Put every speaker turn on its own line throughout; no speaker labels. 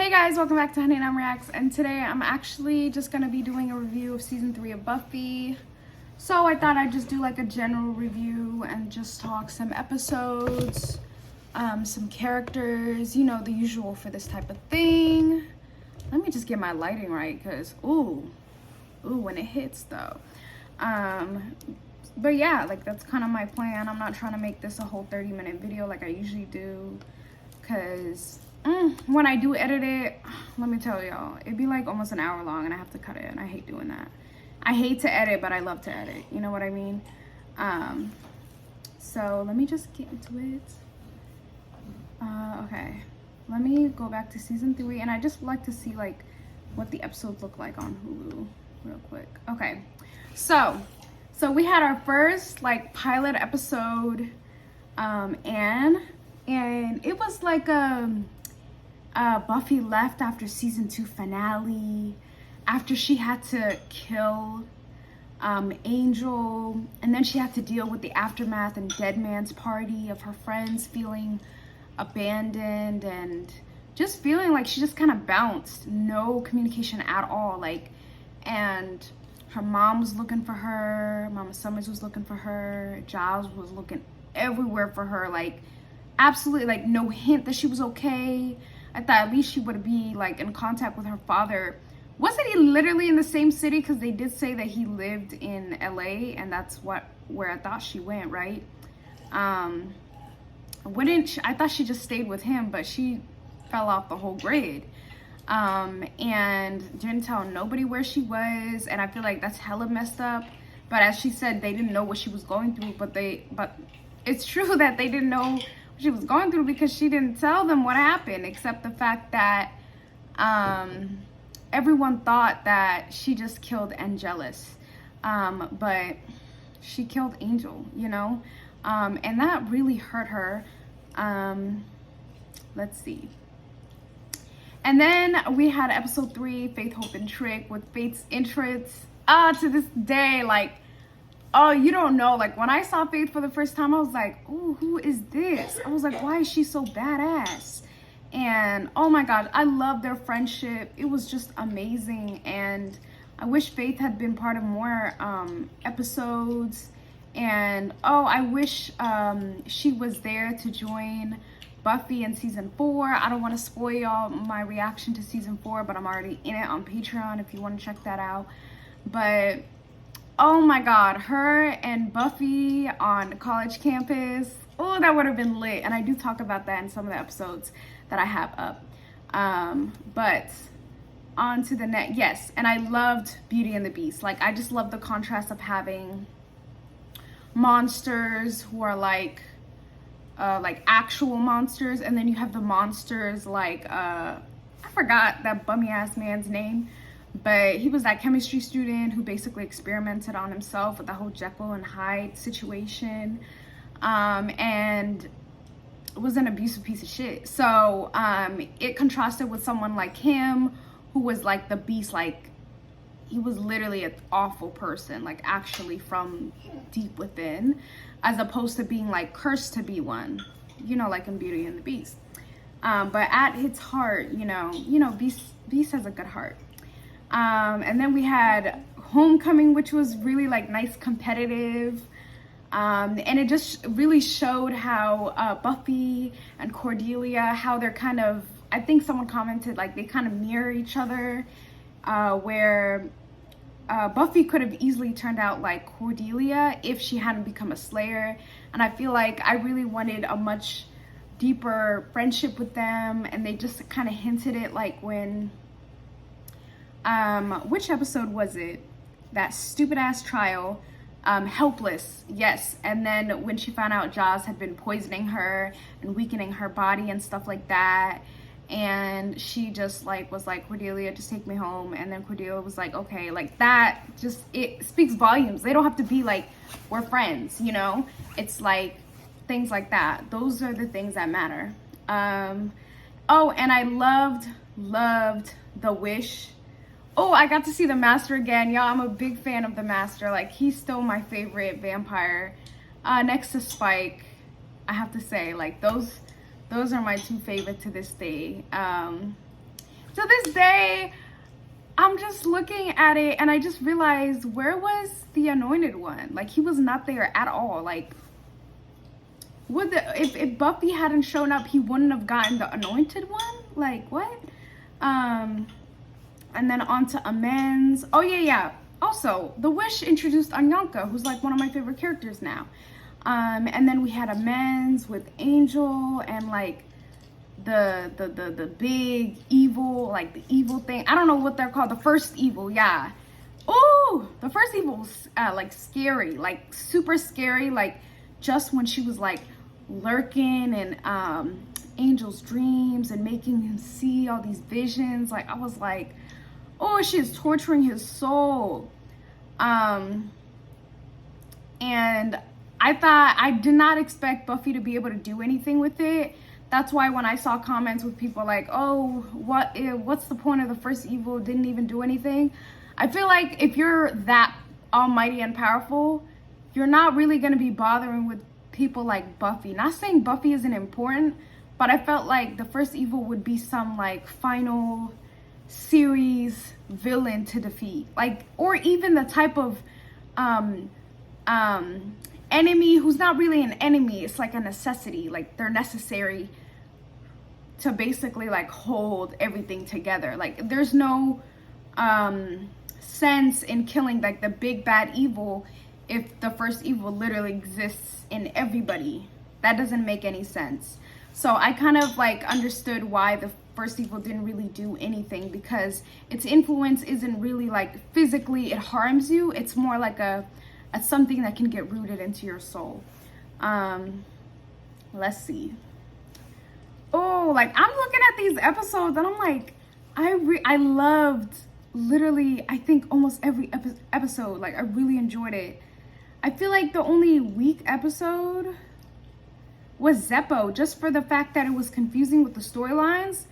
Hey guys, welcome back to Honey and Reacts, and today I'm actually just gonna be doing a review of season 3 of Buffy. So I thought I'd just do like a general review and just talk some episodes, some characters, you know, the usual for this type of thing. Let me just get my lighting right, because ooh, when it hits though. But yeah, like that's kind of my plan. I'm not trying to make this a whole 30-minute video like I usually do, because when I do edit it, let me tell y'all, it'd be like almost an hour long and I have to cut it, and I hate doing that. I hate to edit, but I love to edit, you know what I mean? So let me just get into it. Okay, let me go back to season 3, and I just like to see like what the episodes look like on Hulu real quick. Okay, so we had our first like pilot episode, and it was like Buffy left after season 2 finale, after she had to kill Angel, and then she had to deal with the aftermath and dead man's party of her friends feeling abandoned and just feeling like she just kind of bounced, no communication at all, like, and her mom was looking for her, Mama Summers was looking for her, Giles was looking everywhere for her, like absolutely like no hint that she was okay. I thought at least she would be like in contact with her father. Wasn't he literally in the same city? Because they did say that he lived in LA, and that's where I thought she went, right? I thought she just stayed with him, but she fell off the whole grid, and didn't tell nobody where she was, and I feel like that's hella messed up. But as she said, they didn't know what she was going through, but it's true that they didn't know she was going through because she didn't tell them what happened, except the fact that everyone thought that she just killed Angelus, but she killed Angel, you know, and that really hurt her. Let's see. And then we had episode 3, Faith, Hope, and Trick, with Faith's entrance. To this day, like, oh, you don't know. Like, when I saw Faith for the first time, I was like, ooh, who is this? I was like, why is she so badass? And oh my God, I love their friendship. It was just amazing. And I wish Faith had been part of more episodes. And oh, I wish she was there to join Buffy in season 4. I don't want to spoil y'all my reaction to season 4, but I'm already in it on Patreon if you want to check that out. But oh my God, her and Buffy on college campus. Oh, that would have been lit. And I do talk about that in some of the episodes that I have up. But on to the next. Yes, and I loved Beauty and the Beast. Like, I just love the contrast of having monsters who are like actual monsters, and then you have the monsters like I forgot that bummy ass man's name, but he was that chemistry student who basically experimented on himself with the whole Jekyll and Hyde situation, and was an abusive piece of shit. So it contrasted with someone like him, who was like the Beast, like he was literally an awful person, like actually from deep within, as opposed to being like cursed to be one, you know, like in Beauty and the Beast. But at its heart, you know, Beast has a good heart. And then we had Homecoming, which was really like nice, competitive. And it just really showed how Buffy and Cordelia, how they're kind of, I think someone commented like they kind of mirror each other, where Buffy could have easily turned out like Cordelia if she hadn't become a Slayer. And I feel like I really wanted a much deeper friendship with them, and they just kind of hinted it like when which episode was it? That stupid ass trial, Helpless, yes. And then when she found out Giles had been poisoning her and weakening her body and stuff like that, and she just like was like, Cordelia, just take me home. And then Cordelia was like, okay, like that just, it speaks volumes. They don't have to be like, we're friends, you know? It's like things like that. Those are the things that matter. Oh, and I loved The Wish. Oh, I got to see the Master again. Y'all, I'm a big fan of the Master. Like, he's still my favorite vampire. Next to Spike, I have to say, like, those are my two favorite to this day. to this day, I'm just looking at it and I just realized, where was the anointed one? Like, he was not there at all. Like, if Buffy hadn't shown up, he wouldn't have gotten the anointed one? Like, what? And then on to Amends. Oh, yeah. Also, The Wish introduced Anyanka, who's like one of my favorite characters now. And then we had Amends with Angel and like the big evil, like the evil thing. I don't know what they're called. The first evil, yeah. Oh, the first evil was like scary, like super scary. Like just when she was like lurking in Angel's dreams and making him see all these visions. Like I was like, oh, she's torturing his soul. And I did not expect Buffy to be able to do anything with it. That's why when I saw comments with people like, oh, what's the point of the first evil? Didn't even do anything. I feel like if you're that almighty and powerful, you're not really going to be bothering with people like Buffy. Not saying Buffy isn't important, but I felt like the first evil would be some like final series villain to defeat. Like, or even the type of enemy who's not really an enemy. It's like a necessity. Like they're necessary to basically like hold everything together. Like there's no sense in killing like the big bad evil if the first evil literally exists in everybody. That doesn't make any sense. So I kind of like understood why the first evil didn't really do anything, because its influence isn't really like physically it harms you. It's more like a something that can get rooted into your soul. Let's see. Oh, like I'm looking at these episodes and I'm like, I loved literally, I think almost every episode. Like I really enjoyed it. I feel like the only weak episode was Zeppo, just for the fact that it was confusing with the storylines.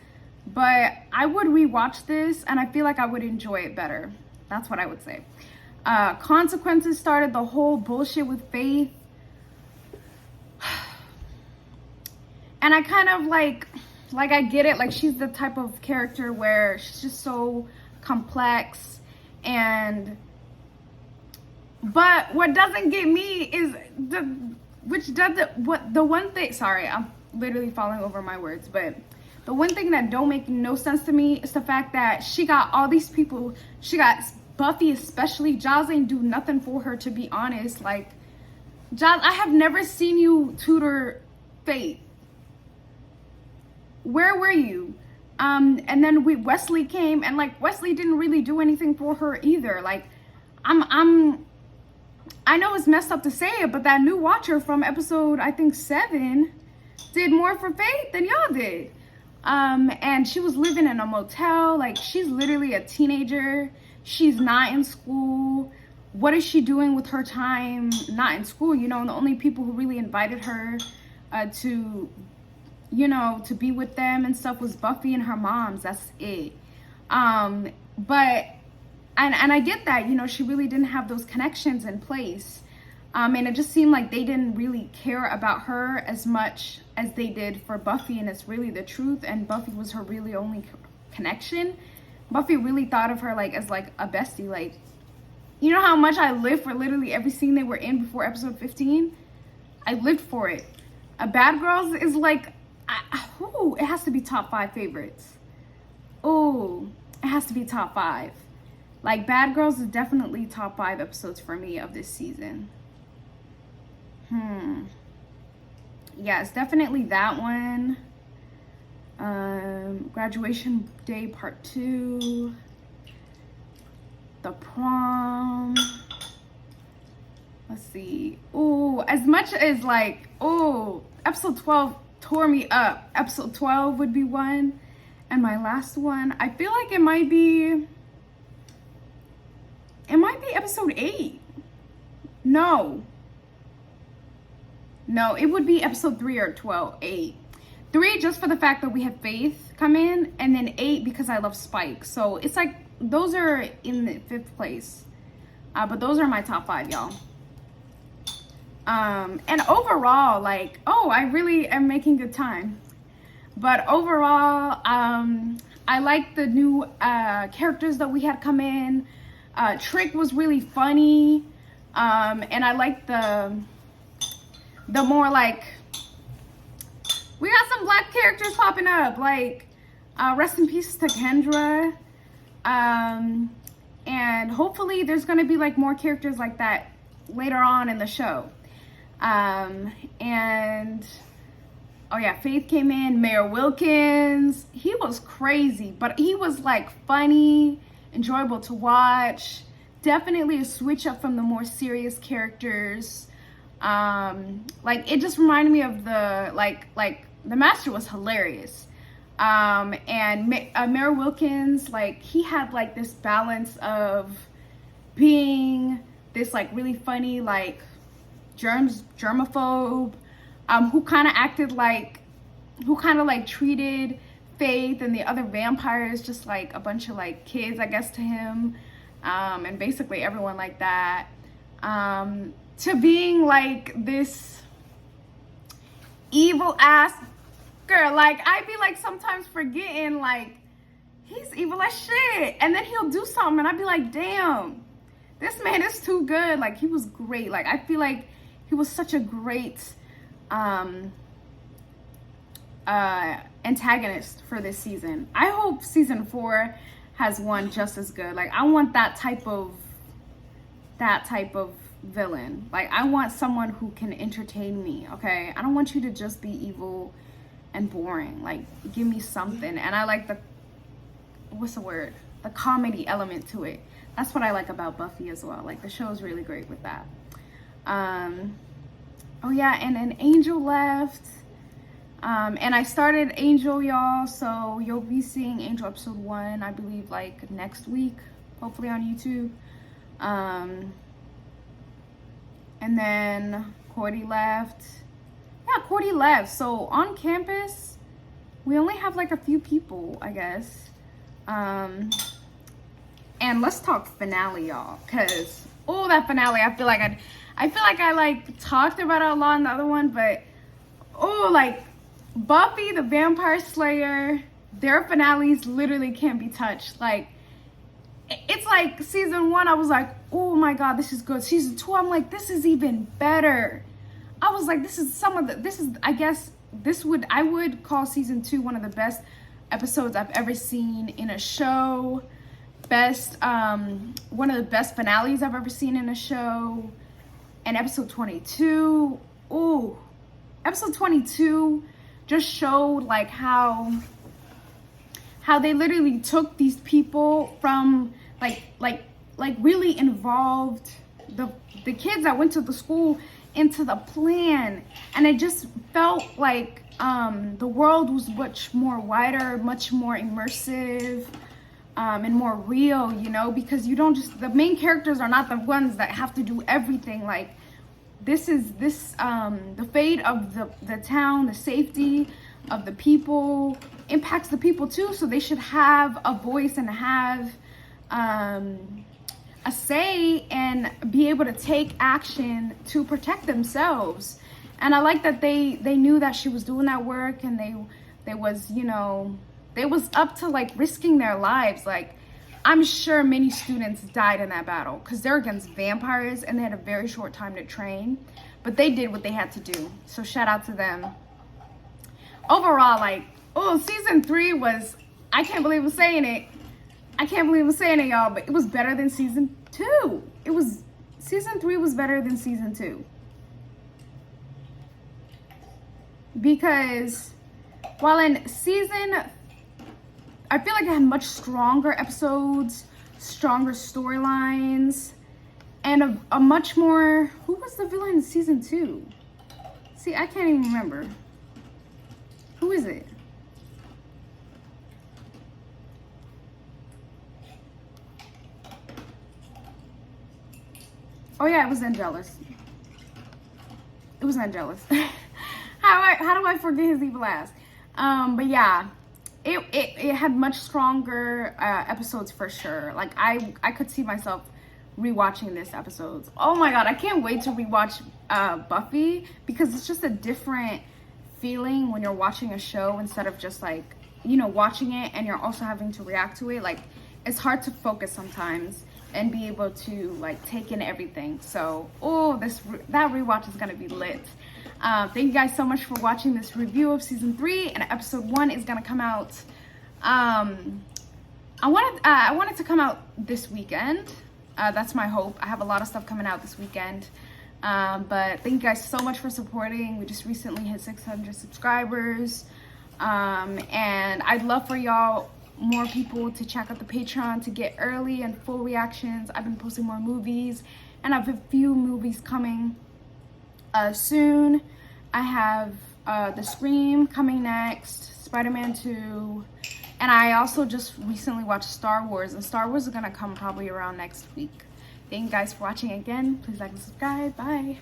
But I would rewatch this and I feel like I would enjoy it better. That's what I would say. Consequences started the whole bullshit with Faith. And I kind of like I get it. Like she's the type of character where she's just so complex. But what doesn't get me is the one thing, sorry, I'm literally falling over my words, but the one thing that don't make no sense to me is the fact that she got all these people, she got Buffy especially. Giles ain't do nothing for her, to be honest. Like, Giles, I have never seen you tutor Faith. Where were you? And then Wesley came, and like Wesley didn't really do anything for her either. Like, I know it's messed up to say it, but that new watcher from episode, I think 7, did more for Faith than y'all did. And she was living in a motel. Like, she's literally a teenager. She's not in school. What is she doing with her time not in school? You know, the only people who really invited her to, you know, to be with them and stuff was Buffy and her moms. That's it. But I get that, you know, she really didn't have those connections in place. And it just seemed like they didn't really care about her as much as they did for Buffy, and it's really the truth. And Buffy was her really only connection. Buffy really thought of her like as like a bestie. Like, you know how much I lived for literally every scene they were in before episode 15? I lived for it. Bad Girls is like, it has to be top 5 favorites. Oh, it has to be top 5. Like, Bad Girls is definitely top 5 episodes for me of this season. Yeah, it's definitely that one. Graduation Day Part 2. The Prom. Let's see. Oh, as much as like, episode 12 tore me up. Episode 12 would be one. And my last one, I feel like it might be episode 8. No, it would be episode 3 or 12. 8. 3 just for the fact that we have Faith come in, and then 8 because I love Spike. So it's like those are in the 5th place. But those are my top 5, y'all. And overall, like, I really am making good time. But overall, I I like the new characters that we had come in. Trick was really funny. And I like the more like, we got some black characters popping up, like rest in peace to Kendra. And hopefully there's gonna be like more characters like that later on in the show. And oh yeah, Faith came in. Mayor Wilkins, he was crazy, but he was like funny, enjoyable to watch. Definitely a switch up from the more serious characters. Like it just reminded me of the like the Master was hilarious. And Mayor Wilkins, like he had like this balance of being this like really funny like germaphobe, who kind of like treated Faith and the other vampires just like a bunch of like kids, I guess, to him, and basically everyone like that, to being like this evil ass girl. Like I be like sometimes forgetting like he's evil as shit, and then he'll do something and I'd be like, damn, this man is too good. Like he was great. Like I feel like he was such a great antagonist for this season. I hope season 4 has one just as good. Like I want that type of villain. Like I want someone who can entertain me, okay? I don't want you to just be evil and boring. Like give me something. And I like the comedy element to it. That's what I like about Buffy as well. Like the show is really great with that. Oh yeah, and an Angel left. And I started Angel, y'all, so you'll be seeing Angel episode 1, I believe, like next week, hopefully on YouTube. And then Cordy left. Yeah, Cordy left. So on campus, we only have like a few people, I guess. And let's talk finale, y'all, because that finale, I feel like I like talked about it a lot in the other one, but like Buffy the Vampire Slayer, their finales literally can't be touched. Like it's like season 1, I was like, oh my god, this is good. Season 2, I'm like, this is even better. I was like, I would call season 2 one of the best episodes I've ever seen in a show. One of the best finales I've ever seen in a show. And episode 22, episode 22 just showed like how they literally took these people from like really involved the kids that went to the school into the plan, and it just felt like the world was much more wider, much more immersive, and more real, you know, because the main characters are not the ones that have to do everything. Like the fate of the town, the safety of the people impacts the people too, so they should have a voice and have a say and be able to take action to protect themselves. And I like that they knew that she was doing that work, and they was up to like risking their lives. Like I'm sure many students died in that battle because they're against vampires and they had a very short time to train, but they did what they had to do. So shout out to them. Overall, like, season 3 was, I can't believe I'm saying it, y'all, but it was better than season 2. Season 3 was better than season 2. Because while in season, I feel like I had much stronger episodes, stronger storylines, and a much more, who was the villain in season 2? See, I can't even remember. Who is it? Oh yeah, it was Angelus. How do I forget his evil ass? But yeah, it had much stronger episodes for sure. Like I could see myself rewatching this episodes. Oh my god, I can't wait to rewatch Buffy, because it's just a different feeling when you're watching a show instead of just like you know, watching it and you're also having to react to it, like it's hard to focus sometimes and be able to like take in everything. So that rewatch is gonna be lit. Thank you guys so much for watching this review of season 3, and episode 1 is gonna come out I want it to come out this weekend. That's my hope. I have a lot of stuff coming out this weekend. But thank you guys so much for supporting. We just recently hit 600 subscribers. And I'd love for y'all, more people, to check out the Patreon to get early and full reactions. I've been posting more movies, and I have a few movies coming soon. I have The Scream coming next, Spider-Man 2, and I also just recently watched Star Wars, and Star Wars is gonna come probably around next week. Thank you guys for watching again. Please like and subscribe. Bye.